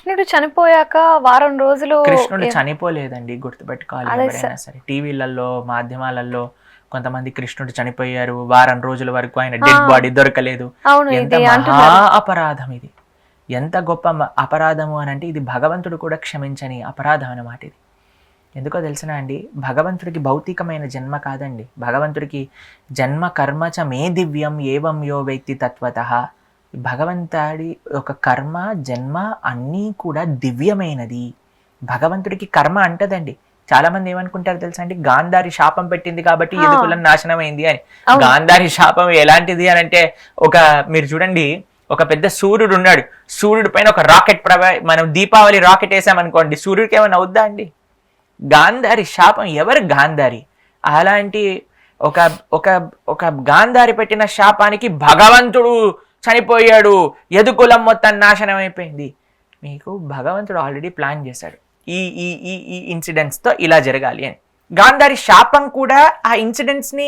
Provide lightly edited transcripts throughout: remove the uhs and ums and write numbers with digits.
కృష్ణుడు చనిపోయాక వారం రోజులు కృష్ణుడు చనిపోలేదండి, గుర్తుపెట్టుకోవాలి. ఎవరైనా సరే టీవీలలో మాధ్యమాలలో కొంతమంది కృష్ణుడు చనిపోయారు, వారం రోజుల వరకు ఆయన డెడ్ బాడీ దొరకలేదు. ఎంత మహా అపరాధం ఇది, ఎంత గొప్ప అపరాధము అని అంటే ఇది భగవంతుడు కూడా క్షమించని అపరాధం అన్నమాట ఇది. ఎందుకో తెలిసిన అండి, భగవంతుడికి భౌతికమైన జన్మ కాదండి, భగవంతుడికి జన్మ కర్మచ మే దివ్యం ఏవం యో వ్యక్తి తత్వతః. భగవంతుడి ఒక కర్మ జన్మ అన్నీ కూడా దివ్యమైనది. భగవంతుడికి కర్మ అంటదండి. చాలా మంది ఏమనుకుంటారు తెలుసా అండి, గాంధారి శాపం పెట్టింది కాబట్టి యదుకులం నాశనం అయింది అని. గాంధారి శాపం ఎలాంటిది అని అంటే, మీరు చూడండి, ఒక పెద్ద సూర్యుడు ఉన్నాడు, సూర్యుడి పైన ఒక రాకెట్ మనం దీపావళి రాకెట్ వేసామనుకోండి, సూర్యుడికి ఏమైనా అవుద్దా అండి? గాంధారి శాపం ఎవరు? గాంధారి. అలాంటి ఒక ఒక ఒక గాంధారి పెట్టిన శాపానికి భగవంతుడు చనిపోయాడు, యదుకులం మొత్తం నాశనం అయిపోయింది. మీకు భగవంతుడు ఆల్రెడీ ప్లాన్ చేశాడు ఈ ఈ ఈ ఈ ఇన్సిడెంట్స్తో ఇలా జరగాలి అని. గాంధారి శాపం కూడా ఆ ఇన్సిడెంట్స్ని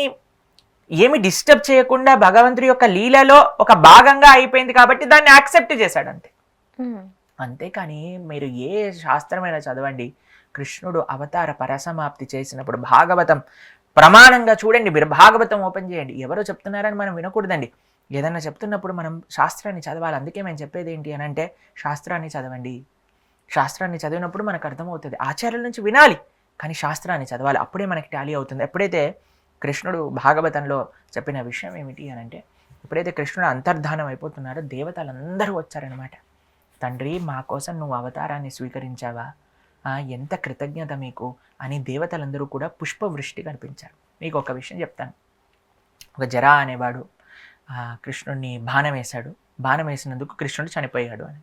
ఏమి డిస్టర్బ్ చేయకుండా భగవంతుడి యొక్క లీలలో ఒక భాగంగా అయిపోయింది కాబట్టి దాన్ని యాక్సెప్ట్ చేశాడు అంతే. అంతేకాని మీరు ఏ శాస్త్రమైనా చదవండి, కృష్ణుడు అవతార పరసమాప్తి చేసినప్పుడు భాగవతం ప్రమాణంగా చూడండి, మీరు భాగవతం ఓపెన్ చేయండి, ఎవరో చెప్తున్నారని మనం వినకూడదండి. ఏదైనా చెప్తున్నప్పుడు మనం శాస్త్రాన్ని చదవాలి. అందుకే మేము చెప్పేది ఏంటి అని అంటే, శాస్త్రాన్ని చదవండి. శాస్త్రాన్ని చదివినప్పుడు మనకు అర్థమవుతుంది. ఆచార్యుల నుంచి వినాలి, కానీ శాస్త్రాన్ని చదవాలి, అప్పుడే మనకి టాలీ అవుతుంది. ఎప్పుడైతే కృష్ణుడు భాగవతంలో చెప్పిన విషయం ఏమిటి అని అంటే, ఎప్పుడైతే కృష్ణుడు అంతర్ధానం అయిపోతున్నారో దేవతలందరూ వచ్చారనమాట. తండ్రి, మా కోసం నువ్వు అవతారాన్ని స్వీకరించావా, ఎంత కృతజ్ఞత మీకు అని దేవతలందరూ కూడా పుష్పవృష్టి కనిపించారు. మీకు ఒక విషయం చెప్తాను. ఒక జరా అనేవాడు కృష్ణుడిని బాణం వేశాడు, బాణం వేసినందుకు కృష్ణుడు చనిపోయాడు అని.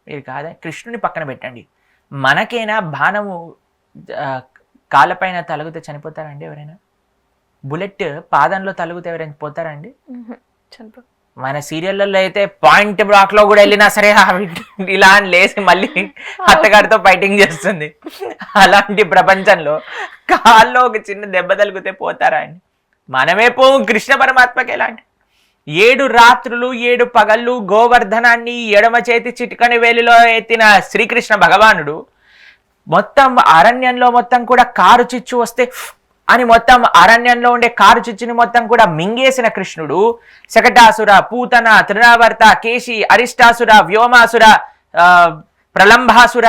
మీరు కాదా, కృష్ణుని పక్కన పెట్టండి, మనకైనా బాణము కాళ్ళపైన తలుగుతే చనిపోతారండి ఎవరైనా? బుల్లెట్ పాదంలో తలుగుతే ఎవరైనా పోతారండి? మన సీరియళ్ళల్లో అయితే పాయింట్ బ్లాక్ లో కూడా వెళ్ళినా సరే ఇలా అని లేసి మళ్ళీ అత్తగారితో ఫైటింగ్ చేస్తుంది. అలాంటి ప్రపంచంలో కాల్లో ఒక చిన్న దెబ్బ తలిగితే పోతారా అండి? మనమే పోవు, కృష్ణ పరమాత్మకి ఎలాంటి 7 రాత్రులు 7 పగళ్ళు గోవర్ధనాన్ని ఎడమ చేతి చిటికని వేలిలో ఎత్తిన శ్రీకృష్ణ భగవానుడు మొత్తం అరణ్యంలో మొత్తం కూడా కారు చిచ్చు వస్తే అని మొత్తం అరణ్యంలో ఉండే కారు చిచ్చుని మొత్తం కూడా మింగేసిన కృష్ణుడు, శకటాసుర, పూతన, తృణావర్త, కేశి, అరిష్టాసుర, వ్యోమాసుర, ప్రలంభాసుర,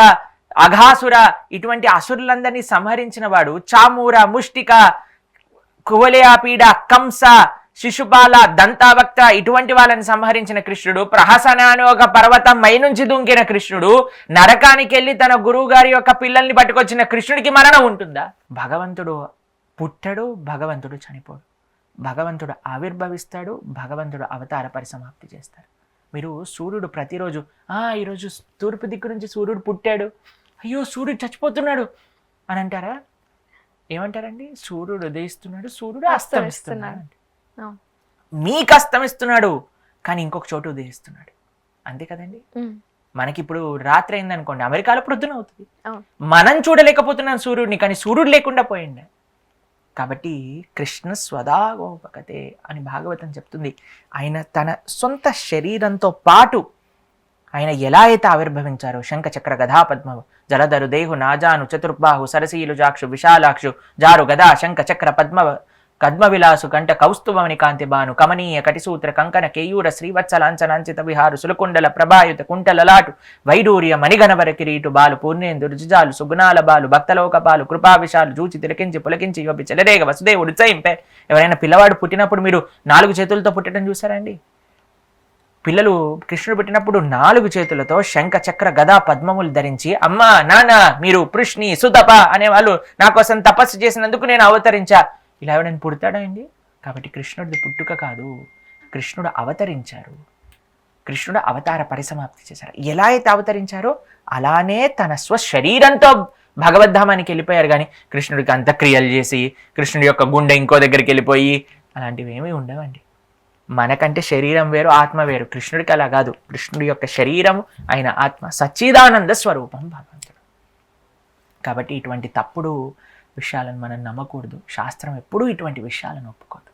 అఘాసుర ఇటువంటి అసురులందరినీ సంహరించిన వాడు, చామూర, ముష్టిక, కువలయాపీడ, కంస, శిశుపాల, దంతావక్త ఇటువంటి వాళ్ళని సంహరించిన కృష్ణుడు, ప్రహసన అని ఒక పర్వతం నుంచి దుంకిన కృష్ణుడు, నరకానికి వెళ్ళి తన గురువు గారి యొక్క పిల్లల్ని పట్టుకొచ్చిన కృష్ణుడికి మరణం ఉంటుందా? భగవంతుడు పుట్టడు, భగవంతుడు చనిపోడు, భగవంతుడు ఆవిర్భవిస్తాడు, భగవంతుడు అవతార పరిసమాప్తి చేస్తాడు. మీరు సూర్యుడు ప్రతిరోజు ఈరోజు తూర్పు దిక్కు నుంచి సూర్యుడు పుట్టాడు, అయ్యో సూర్యుడు చచ్చిపోతున్నాడు అని అంటారా? ఏమంటారండి? సూర్యుడు ఉదయిస్తున్నాడు, సూర్యుడు అస్తమిస్తున్నాడు. మీకు అస్తమిస్తున్నాడు కానీ ఇంకొక చోటు ఉదయిస్తున్నాడు, అంతే కదండి. మనకిప్పుడు రాత్రి అయిందనుకోండి, అమెరికాలో ప్రొద్దున అవుతుంది. మనం చూడలేకపోతున్నాం సూర్యుడిని, కానీ సూర్యుడు లేకుండా పోయింది. కాబట్టి కృష్ణ స్వదాగోపకతే అని భాగవతం చెప్తుంది. ఆయన తన సొంత శరీరంతో పాటు ఆయన ఎలా అయితే ఆవిర్భవించారో, శంఖ చక్ర గదా పద్మవు జలధరు దేహు నాజాను చతుర్బాహు సరసీలు జాక్షు విశాలాక్షు జారు గదా శంఖ చక్ర పద్మవిలాసు కంఠ కౌస్తుభమని కాంతి బాను కమనీయ కటిసూత్ర కంకణ కేయూర శ్రీవత్సలాంఛనాంచిత విహారు సులకుండల ప్రభాయుత కుంటలలాటు వైడూర్య మణిగణవర కిరీటు బాలు పూర్ణేందు రుజుజాలు సుగుణాల బాలు భక్తలోక బాలు కృపా విశాలు జూచి తిలకించి పులకించి యోపి చెలరేగ వసుదేవుడు చయింపే. ఎవరైనా పిల్లవాడు పుట్టినప్పుడు మీరు 4 చేతులతో పుట్టడం చూసారండి? పిల్లలు కృష్ణుడు పుట్టినప్పుడు 4 చేతులతో శంఖ చక్ర గదా పద్మములు ధరించి, అమ్మా నాన్న మీరు పృష్ణి సుతప అనేవాళ్ళు నా కోసం తపస్సు చేసినందుకు నేను అవతరించా, ఇలా ఎవడని పుడతాడా అండి? కాబట్టి కృష్ణుడిది పుట్టుక కాదు, కృష్ణుడు అవతరించారు, కృష్ణుడు అవతార పరిసమాప్తి చేశారు. ఎలా అయితే అవతరించారో అలానే తన స్వశరీరంతో భగవద్ధామానికి వెళ్ళిపోయారు. కానీ కృష్ణుడికి అంత్యక్రియలు చేసి కృష్ణుడి యొక్క గుండె ఇంకో దగ్గరికి వెళ్ళిపోయి అలాంటివి ఏమీ ఉండవండి. మనకంటే శరీరం వేరు, ఆత్మ వేరు. కృష్ణుడికి అలా కాదు. కృష్ణుడి యొక్క శరీరం, ఆయన ఆత్మ సచ్చిదానంద స్వరూపం భగవంతుడు. కాబట్టి ఇటువంటి తప్పుడు విషయాలను మనం నమ్మకూడదు. శాస్త్రం ఎప్పుడూ ఇటువంటి విషయాలను ఒప్పుకోదు.